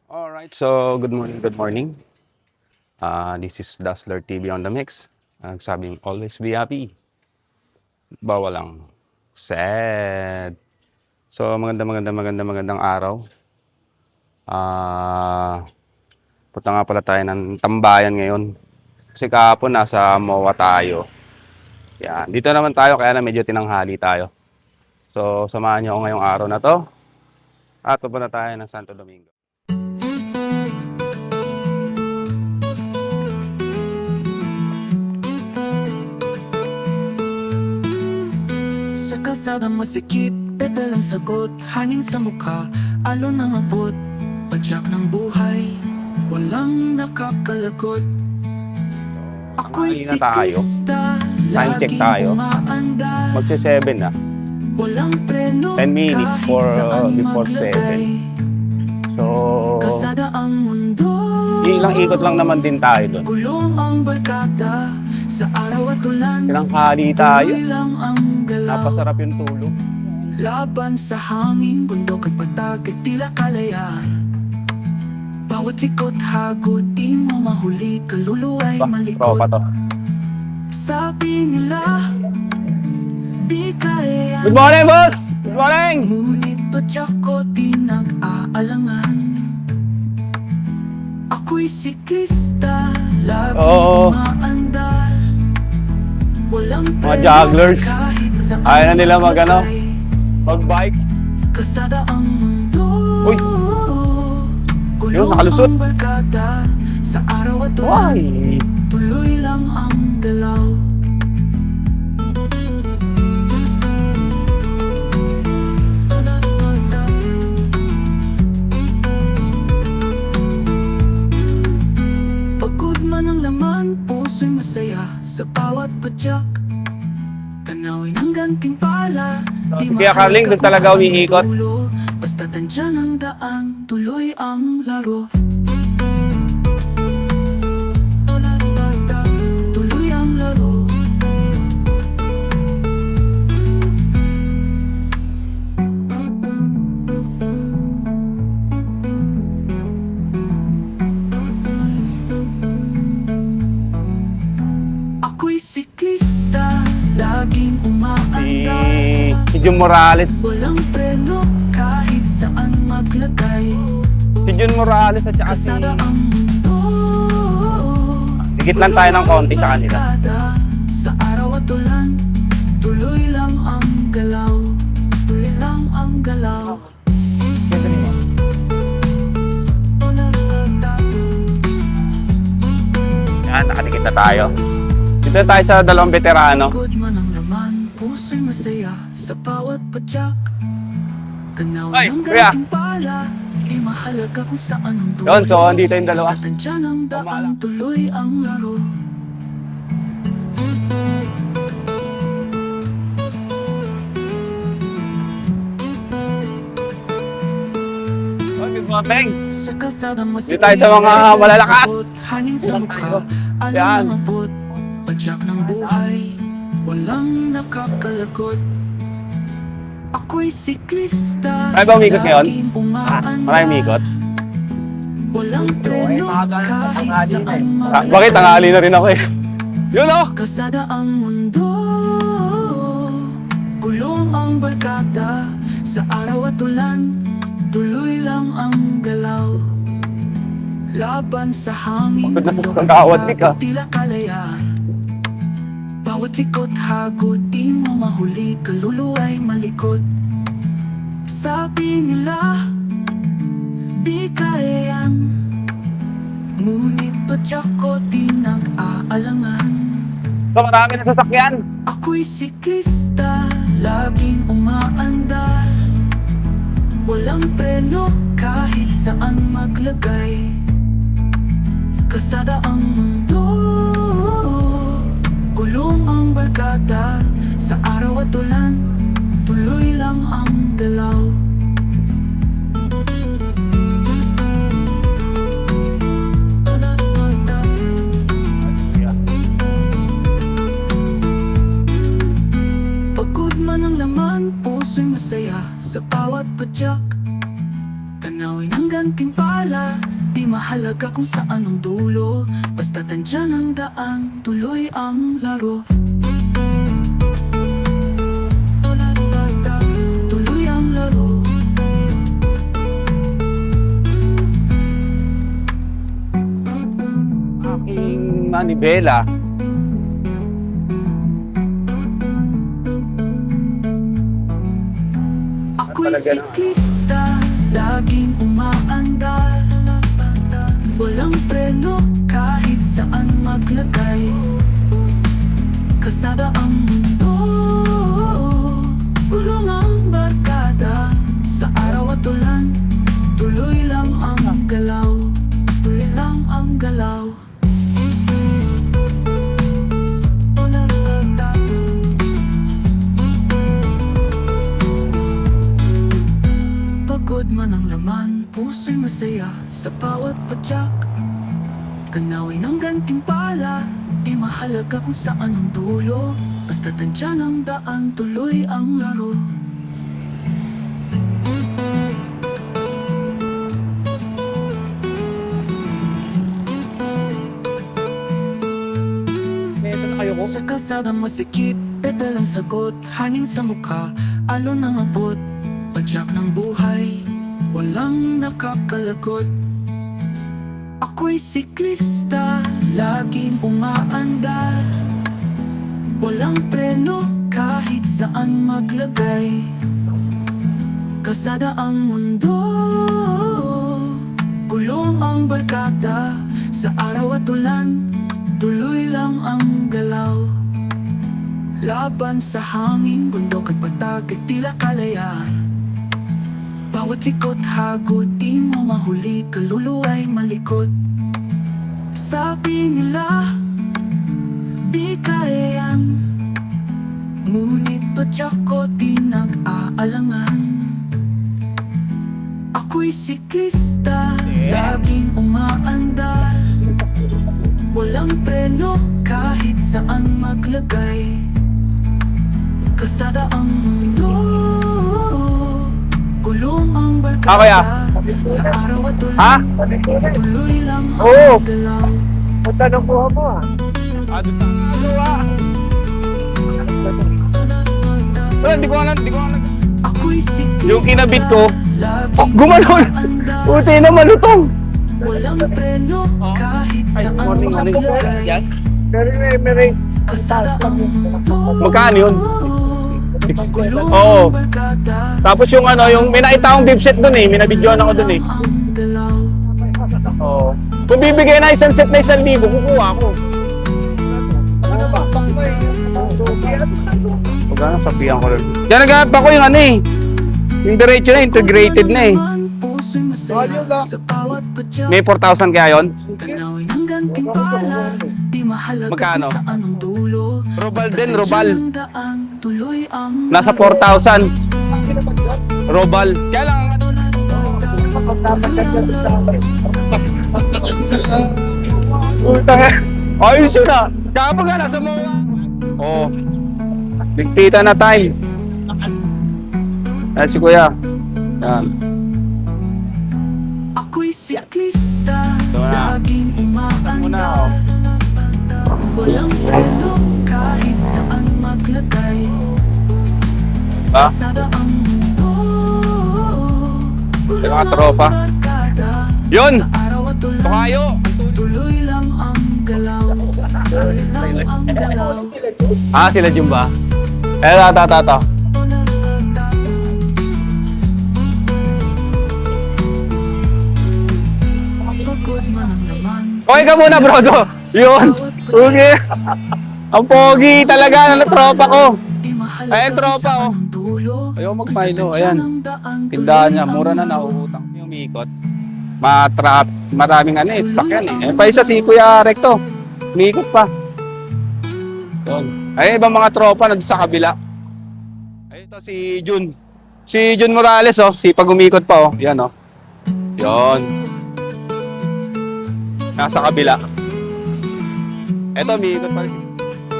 Alright, so good morning, good morning. This is Dazzler TV on the mix. Sabing always be happy. Bawal lang sad. So magandang araw. Punta nga pala tayo ng tambayan ngayon. Kasi kahapon nasa MOA tayo. Yan, dito naman tayo kaya na medyo tinanghali tayo. So samahan niyo ako ngayong araw na to. At pupunta tayo ng Santo Domingo. Sa kalsada masikip, petal ang sagot, hangin sa mukha, alon ng abot, padyak ng buhay, walang nakakalagot. Ako'y Kanina tayo. siklista, Time check laging tayo. umaandar, Magsi-7 na. walang preno 10 minutes kahit for, saan before maglagay. So, Kalsada ang mundo, ilang ikot lang naman din tayo doon. gulong ang barkada, sa araw at ulan, Tinanghali tayo. tuloy lang ang galaw. Napasarap yung tulog. Laban sa hangin, bundok at patag at tila kalayaan. Bawat likot hagod, di mo mahuli, kaluluwa'y malikot. Tropa to. Sabi nila, di kaya. Good morning, boss! Good morning! Ngunit padyak ko di nag-aalangan. Ako'y siklista, laging Oo. umaandar. Walang Mga preno jogglers. kahit saan Ayaw na nila mag-ano. maglagay. Mag-bike. Kalsada ang mundo. Uy! Gulong Yun, nakalusot. ang barkada, sa araw at ulan, Why? tuloy lang ang galaw. Pagod man ang laman, puso'y masaya sa bawat padyak. Tanawin ang gantimpala, di Si Kuya Carling, doon talaga umiikot. Basta tandyan ang daan, tuloy ang laro. Tuloy ang laro. Ako'y siklista, laging umaandar. Si Jun Morales. Walang preno kahit saan maglagay. Si Jun Morales at saka si... Kasada ang mundo. Dikit lang tayo ng konti sa kanila. Barkada, sa araw at ulan, tuloy lang ang galaw. Tuloy lang ang galaw. Yan, nakadikit na tayo. Dito na tayo sa dalawang veterano. Pagod man ang laman, puso'y masaya sa bawat padyak. Tanaw Ay, ng kuya. gantimpala, di mahalaga kung saan ang dulo. Yun, so andito yung dalawa. Basta tandyan ang daan, tuloy ang laro. Oh, good morning. Sa kalsada Dito tayo sa mga malalakas. Hangin sa Yan mukha, tayo. alam Yan. ng abot, padyak ng buhay, walang nakakalagot. Ako'y siklista, Marami ba umikot ngayon? laging umaandar. Maraming umikot. Walang preno kahit saan Bakit? Tanghali na rin ako eh. Yun oh! Kalsada ang mundo, gulong ang barkada, sa araw at ulan, tuloy lang ang galaw. Laban sa hangin, Pagod na bundok sa at kawat, patag, Nika. tila kalayaan. Bawat likot hagod, di mo mahuli, kaluluwa'y malikot. Sabi nila, di kaya yan, ngunit padyak ko di nag-aalangan. So marami na sasakyan. Ako'y siklista, laging umaandar. Walang preno kahit saan maglagay. Kalsada ang mundo, gulong ang barkada, sa araw at ulan, tuloy lang ang galaw. Pagod man ang laman, puso'y masaya sa bawat padyak. Tanawin ang gantimpala, di mahalaga kung saan ang dulo. Basta tandyan ang daan, tuloy ang laro. Tuloy ang laro. Aking manibela. Ako'y siklista, laging umaandar. Walang preno kahit saan maglagay. Kasada ang mundo, ulong ang barkada. Sa araw at ulan, tuloy lang ang galaw. Tuloy lang ang galaw. Pagod man ang laman, puso'y masaya sa bawat padyak. Kanawin ang gantimpala, di mahalaga kung saan ang dulo. Basta tandyan ang daan, tuloy ang laro. Sa kalsada masikip, petal ang sagot. Hangin sa mukha, alon ang abot. Padyak ng buhay, walang nakakalagot. Ako'y siklista, laging umaandar. Walang preno kahit saan maglagay. Kasada ang mundo, gulong ang barkada. Sa araw at ulan, tuloy lang ang galaw. Laban sa hangin, bundok at patag at tila kalayaan. Bawat likot hagod, di mo mahuli, kaluluwa'y malikot. Sabi nila, di kaya yan. Ngunit padyak ko di nag-aalangan. Ako'y siklista, laging umaandar. Walang preno kahit saan maglagay. Kasada ang mundo, gulong ang barkada. Kaya? Sa araw at ulan, Ha? tuloy lang Oo. ang galaw. Punta ng buha mo ah. Doon sa agawa. Wala, di ko alam. Ako'y siklista, Yung kinabit ko, laging gumanon. umaandar. Puti na malutong. Walang preno kahit saan morning, morning. maglagay. Pero may Kasada ang mundo, Magkano yun? gulong Oo. ang barkada. Tapos yung ano, yung may nakita akong dipset doon eh. May nabidyoan ako doon eh. Ang galaw. Oo. Kung bibigay na isang set na 1,000, kukuha ako. Magkano sabihan ko rin. Yan naghahanap ako yung ano eh. Yung diretso na, integrated na eh. Puso'y masaya sa bawat padyak. May 4,000 kaya yun? Kanawin ang gantimpala, di mahalaga Magkano? kung saan ang dulo. Robal Basta din, tandyan robal. ang daan, tuloy ang Nasa 4,000. Robal. Kaya lang, ayos yun ah. Kapag ka nasa mo. Oo. Bigtita na time. Ayan si kuya. Yan. Ako'y siklista, Ito na. laging Muna, umaandar. Walang preno kahit saan maglagay. Ha? Kasada ang mundo, Yung mga tropa. barkada. Yun! Sa araw at ulan, Tukayo! tuloy lang ang galaw. Tuloy lang ang galaw. Ah, sila Jumba. Eh, tato. Pagod man ang laman. Okay ka muna, brodo. Yun. Okay. Ang pogi talaga ng tropa ko. Ayan, tropa, oh. Ayaw mag-Milo, ayan. Tindahan niya, mura na nauutang. Yung umiikot. Maraming ano eh, sasakyan eh. Eh, pa isa si Kuya Recto. Umiikot pa. Yun. Ay, ibang mga tropa na sa kabila. Ay, ito si Jun. Si Jun Morales, oh. Si pag umikot pa, oh. Yan, oh. Yun. Nasa kabila. Eto, umiikot pa rin.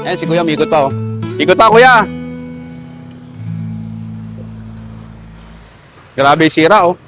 Ayan, si Kuya umiikot pa, oh. Ikot pa, Kuya. Grabe yung sira, oh.